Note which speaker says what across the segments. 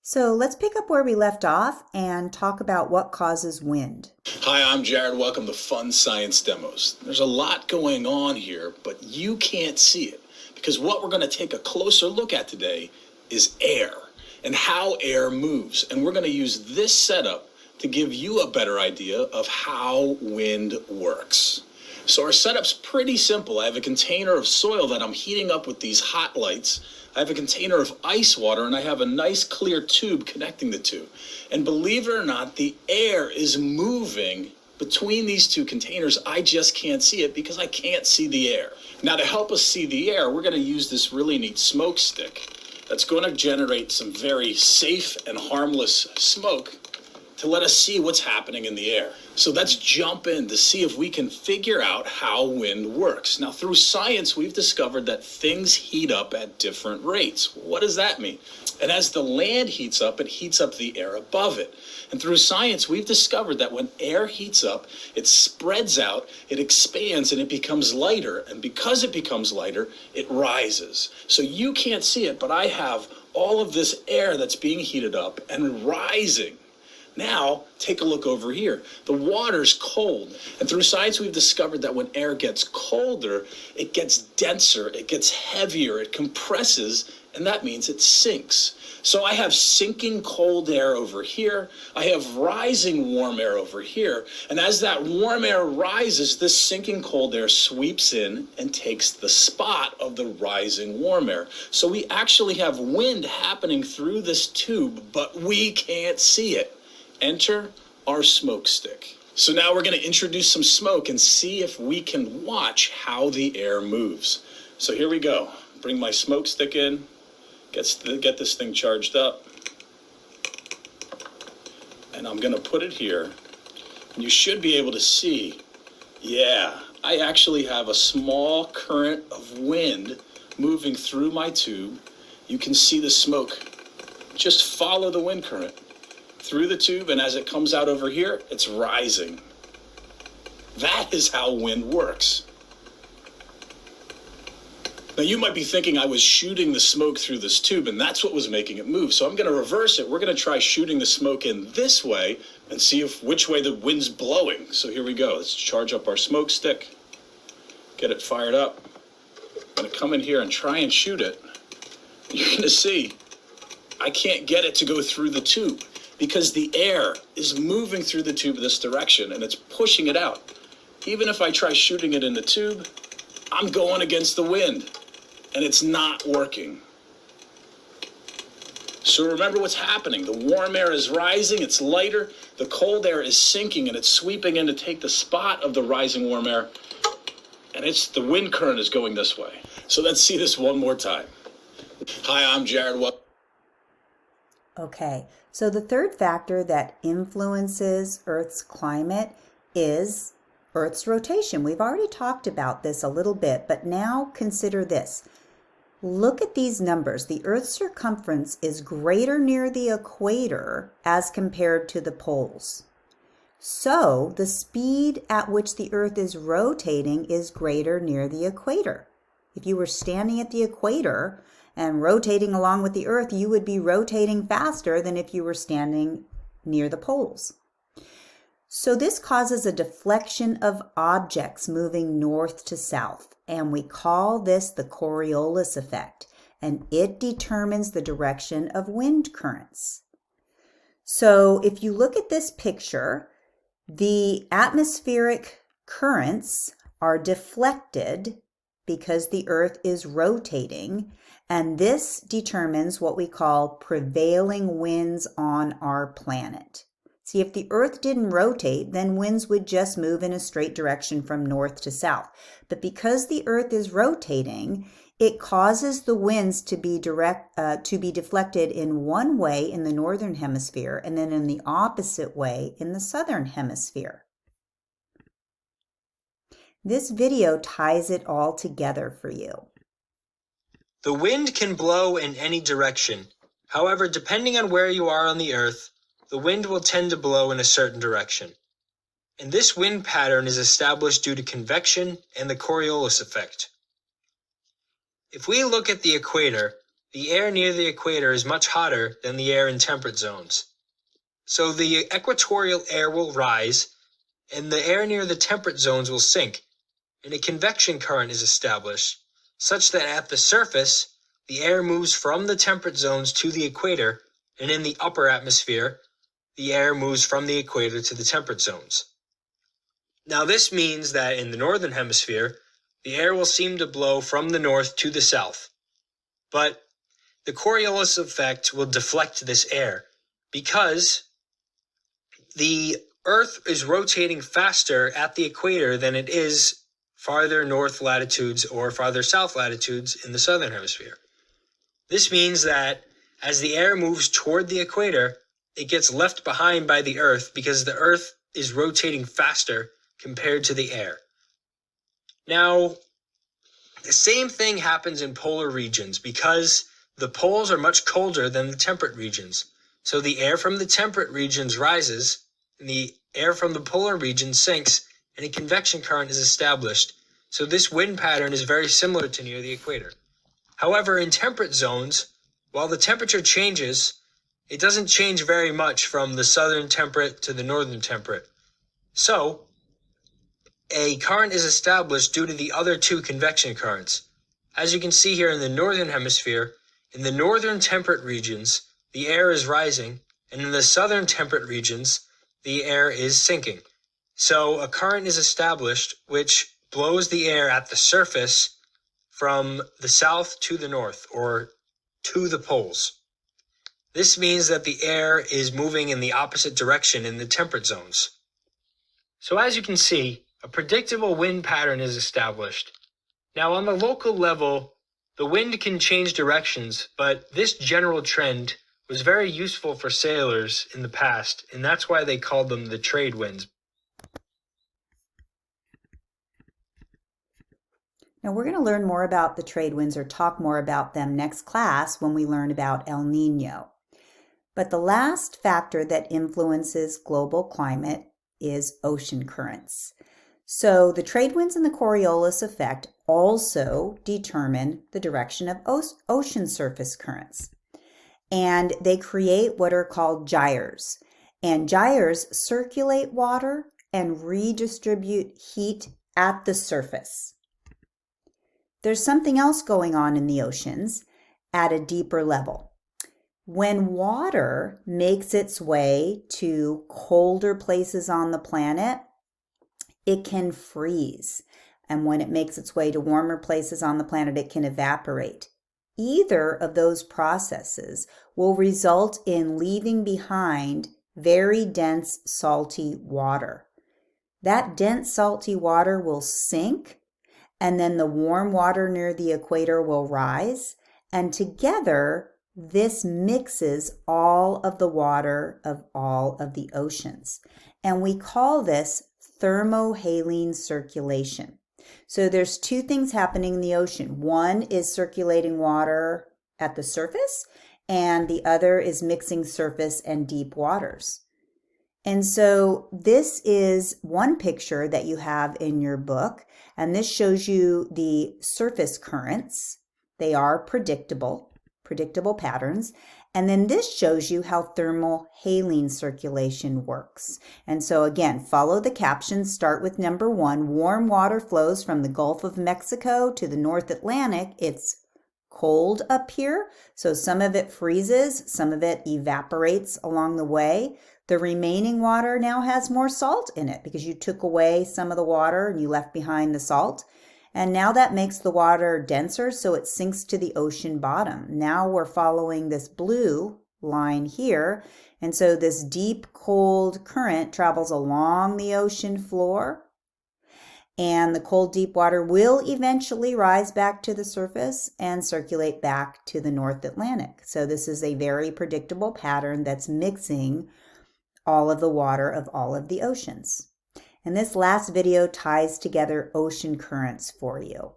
Speaker 1: So let's pick up where we left off and talk about what causes wind.
Speaker 2: Hi, I'm Jared. Welcome to Fun Science Demos. There's a lot going on here, but you can't see it because what we're going to take a closer look at today is air and how air moves. And we're going to use this setup to give you a better idea of how wind works. So our setup's pretty simple. I have a container of soil that I'm heating up with these hot lights. I have a container of ice water, and I have a nice clear tube connecting the two. And believe it or not, the air is moving between these two containers. I just can't see it because I can't see the air. Now, to help us see the air, we're going to use this really neat smoke stick that's going to generate some very safe and harmless smoke to let us see what's happening in the air. So let's jump in to see if we can figure out how wind works. Now, through science, we've discovered that things heat up at different rates. What does that mean? And as the land heats up, it heats up the air above it. And through science, we've discovered that when air heats up, it spreads out, it expands, and it becomes lighter. And because it becomes lighter, it rises. So you can't see it, but I have all of this air that's being heated up and rising. Now, take a look over here. The water's cold. And through science, we've discovered that when air gets colder, it gets denser, it gets heavier, it compresses, and that means it sinks. So I have sinking cold air over here. I have rising warm air over here. And as that warm air rises, this sinking cold air sweeps in and takes the spot of the rising warm air. So we actually have wind happening through this tube, but we can't see it. Enter our smoke stick. So now we're going to introduce some smoke and see if we can watch how the air moves. So here we go. Bring my smoke stick in, get this thing charged up. And I'm going to put it here. And you should be able to see, yeah, I actually have a small current of wind moving through my tube. You can see the smoke. Just follow the wind current through the tube, and as it comes out over here, it's rising. That is how wind works. Now, you might be thinking I was shooting the smoke through this tube, and that's what was making it move. So I'm going to reverse it. We're going to try shooting the smoke in this way and see which way the wind's blowing. So here we go. Let's charge up our smoke stick, get it fired up. I'm going to come in here and try and shoot it. You're going to see I can't get it to go through the tube, because the air is moving through the tube this direction and it's pushing it out. Even if I try shooting it in the tube, I'm going against the wind and it's not working. So remember what's happening. The warm air is rising, it's lighter. The cold air is sinking and it's sweeping in to take the spot of the rising warm air. And the wind current is going this way. So let's see this one more time. Hi, I'm Jared.
Speaker 1: Okay, so the third factor that influences Earth's climate is Earth's rotation. We've already talked about this a little bit, but now consider this. Look at these numbers. The Earth's circumference is greater near the equator as compared to the poles. So the speed at which the Earth is rotating is greater near the equator. If you were standing at the equator and rotating along with the Earth, you would be rotating faster than if you were standing near the poles. So this causes a deflection of objects moving north to south, and we call this the Coriolis effect, and it determines the direction of wind currents. So if you look at this picture, the atmospheric currents are deflected because the Earth is rotating, and this determines what we call prevailing winds on our planet. See, if the Earth didn't rotate, then winds would just move in a straight direction from north to south. But because the Earth is rotating, it causes the winds to be deflected in one way in the northern hemisphere and then in the opposite way in the southern hemisphere. This video ties it all together for you.
Speaker 3: The wind can blow in any direction. However, depending on where you are on the Earth, the wind will tend to blow in a certain direction. And this wind pattern is established due to convection and the Coriolis effect. If we look at the equator, the air near the equator is much hotter than the air in temperate zones. So the equatorial air will rise, and the air near the temperate zones will sink, and a convection current is established, such that at the surface, the air moves from the temperate zones to the equator, and in the upper atmosphere, the air moves from the equator to the temperate zones. Now this means that in the northern hemisphere, the air will seem to blow from the north to the south. But the Coriolis effect will deflect this air because the Earth is rotating faster at the equator than it is farther north latitudes or farther south latitudes in the southern hemisphere. This means that as the air moves toward the equator, it gets left behind by the Earth because the Earth is rotating faster compared to the air. Now, the same thing happens in polar regions because the poles are much colder than the temperate regions. So the air from the temperate regions rises, and the air from the polar region sinks, and a convection current is established. So this wind pattern is very similar to near the equator. However, in temperate zones, while the temperature changes, it doesn't change very much from the southern temperate to the northern temperate. So a current is established due to the other two convection currents. As you can see here in the northern hemisphere, in the northern temperate regions, the air is rising, and in the southern temperate regions, the air is sinking. So a current is established which blows the air at the surface from the south to the north, or to the poles. This means that the air is moving in the opposite direction in the temperate zones. So as you can see, a predictable wind pattern is established. Now on the local level, the wind can change directions, but this general trend was very useful for sailors in the past, and that's why they called them the trade winds.
Speaker 1: Now we're going to learn more about the trade winds or talk more about them next class when we learn about El Nino. But the last factor that influences global climate is ocean currents. So the trade winds and the Coriolis effect also determine the direction of ocean surface currents. And they create what are called gyres. And gyres circulate water and redistribute heat at the surface. There's something else going on in the oceans at a deeper level. When water makes its way to colder places on the planet, it can freeze. And when it makes its way to warmer places on the planet, it can evaporate. Either of those processes will result in leaving behind very dense salty water. That dense salty water will sink, and then the warm water near the equator will rise, and together this mixes all of the water of all of the oceans. And we call this thermohaline circulation. So there's two things happening in the ocean. One is circulating water at the surface, and the other is mixing surface and deep waters. And so this is one picture that you have in your book, and this shows you the surface currents. They are predictable patterns. And then this shows you how thermohaline circulation works. And so again, follow the captions. Start with number 1. Warm water flows from the Gulf of Mexico to the North Atlantic. It's cold up here, so some of it freezes, some of it evaporates along the way. The remaining water now has more salt in it because you took away some of the water and you left behind the salt. And now that makes the water denser, so it sinks to the ocean bottom. Now we're following this blue line here. And so this deep, cold current travels along the ocean floor. And the cold, deep water will eventually rise back to the surface and circulate back to the North Atlantic. So this is a very predictable pattern that's mixing all of the water of all of the oceans. And this last video ties together ocean currents for you.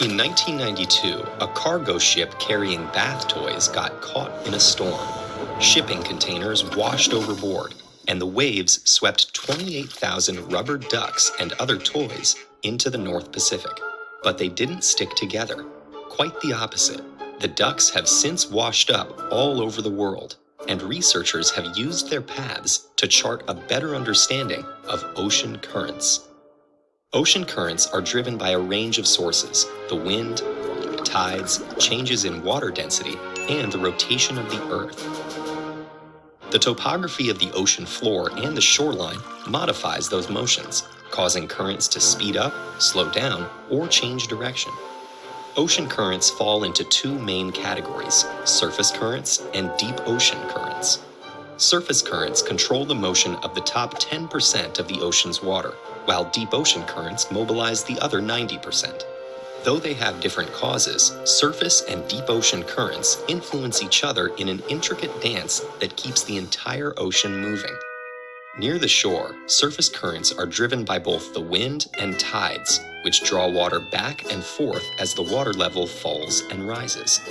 Speaker 4: In 1992, a cargo ship carrying bath toys got caught in a storm. Shipping containers washed overboard, and the waves swept 28,000 rubber ducks and other toys into the North Pacific. But they didn't stick together. Quite the opposite. The ducks have since washed up all over the world, and researchers have used their paths to chart a better understanding of ocean currents. Ocean currents are driven by a range of sources: the wind, tides, changes in water density, and the rotation of the Earth. The topography of the ocean floor and the shoreline modifies those motions, causing currents to speed up, slow down, or change direction. Ocean currents fall into two main categories: surface currents and deep ocean currents. Surface currents control the motion of the top 10% of the ocean's water, while deep ocean currents mobilize the other 90%. Though they have different causes, surface and deep ocean currents influence each other in an intricate dance that keeps the entire ocean moving. Near the shore, surface currents are driven by both the wind and tides, which draw water back and forth as the water level falls and rises.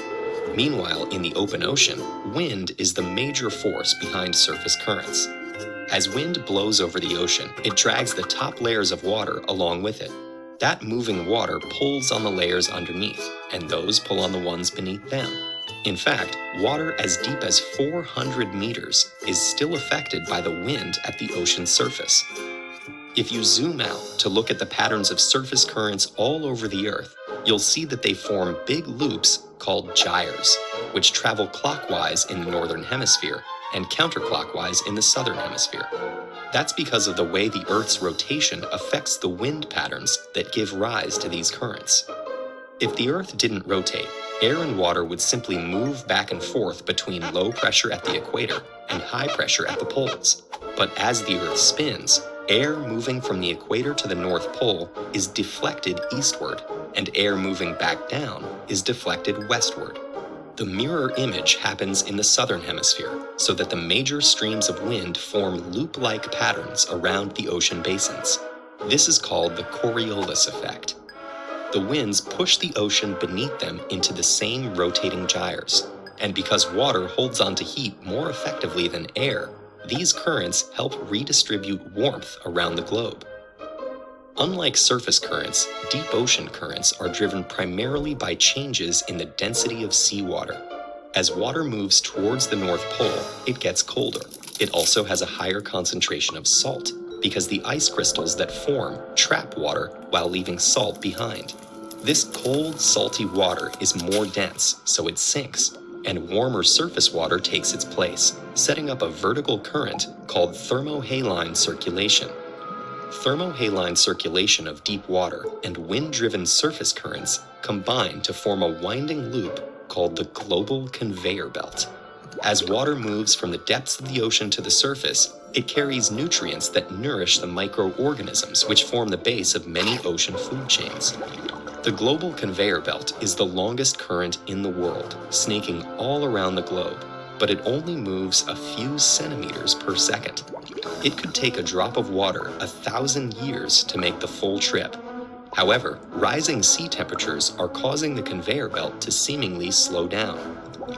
Speaker 4: Meanwhile, in the open ocean, wind is the major force behind surface currents. As wind blows over the ocean, it drags the top layers of water along with it. That moving water pulls on the layers underneath, and those pull on the ones beneath them. In fact, water as deep as 400 meters is still affected by the wind at the ocean's surface. If you zoom out to look at the patterns of surface currents all over the Earth, you'll see that they form big loops called gyres, which travel clockwise in the northern hemisphere and counterclockwise in the southern hemisphere. That's because of the way the Earth's rotation affects the wind patterns that give rise to these currents. If the Earth didn't rotate, air and water would simply move back and forth between low pressure at the equator and high pressure at the poles. But as the Earth spins, air moving from the equator to the North Pole is deflected eastward, and air moving back down is deflected westward. The mirror image happens in the southern hemisphere, so that the major streams of wind form loop-like patterns around the ocean basins. This is called the Coriolis effect. The winds push the ocean beneath them into the same rotating gyres, and because water holds onto heat more effectively than air, these currents help redistribute warmth around the globe. Unlike surface currents, deep ocean currents are driven primarily by changes in the density of seawater. As water moves towards the North Pole, it gets colder. It also has a higher concentration of salt, because the ice crystals that form trap water while leaving salt behind. This cold, salty water is more dense, so it sinks, and warmer surface water takes its place, setting up a vertical current called thermohaline circulation. Thermohaline circulation of deep water and wind-driven surface currents combine to form a winding loop called the global conveyor belt. As water moves from the depths of the ocean to the surface, it carries nutrients that nourish the microorganisms which form the base of many ocean food chains. The global conveyor belt is the longest current in the world, snaking all around the globe, but it only moves a few centimeters per second. It could take a drop of water 1,000 years to make the full trip. However, rising sea temperatures are causing the conveyor belt to seemingly slow down.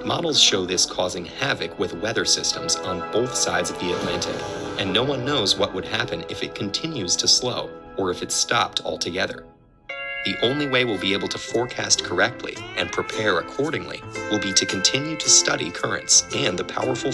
Speaker 4: Models show this causing havoc with weather systems on both sides of the Atlantic, and no one knows what would happen if it continues to slow or if it stopped altogether. The only way we'll be able to forecast correctly and prepare accordingly will be to continue to study currents and the powerful